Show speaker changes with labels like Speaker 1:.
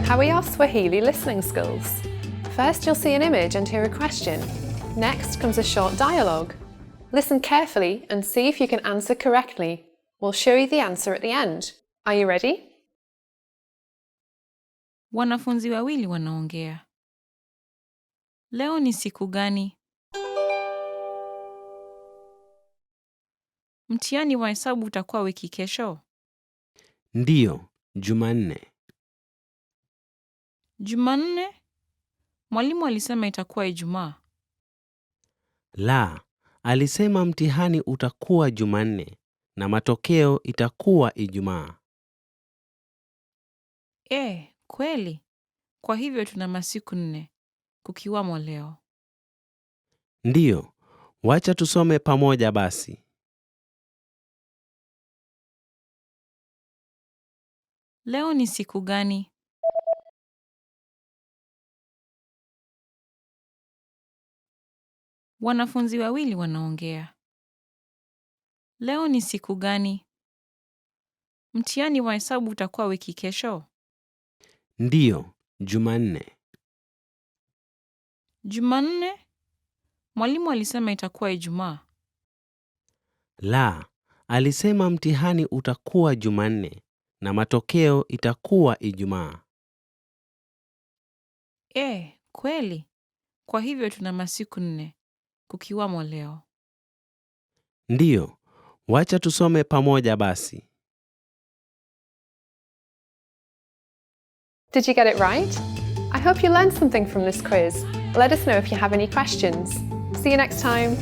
Speaker 1: How are your Swahili listening skills? First, you'll see an image and hear a question. Next comes a short dialogue. Listen carefully and see if you can answer correctly. We'll show you the answer at the end. Are you ready?
Speaker 2: Wanafunzi wawili wanaongea. Leo ni siku gani? Mtihani wa hesabu utakuwa wiki kesho?
Speaker 3: Ndiyo, Jumanne.
Speaker 2: Jumanne? Mwalimu alisema itakuwa Ijumaa.
Speaker 3: La, alisema mtihani utakuwa Jumanne na matokeo itakuwa Ijumaa.
Speaker 2: Kweli. Kwa hivyo tuna masiku 4, kukiwamo leo.
Speaker 3: Ndiyo, wacha tusome pamoja basi.
Speaker 2: Leo ni siku gani? Wanafunzi wawili wanaongea. Leo ni siku gani? Mtihani wa hesabu utakuwa wiki kesho?
Speaker 3: Ndiyo, Jumanne.
Speaker 2: Jumanne? Mwalimu alisema itakuwa Ijumaa.
Speaker 3: La, alisema mtihani utakuwa Jumanne na matokeo itakuwa Ijumaa.
Speaker 2: Kweli. Kwa hivyo tuna masiku 4, kukiwamo leo.
Speaker 3: Ndiyo, wacha tusome pamoja basi.
Speaker 1: Did you get it right? I hope you learned something from this quiz. Let us know if you have any questions. See you next time.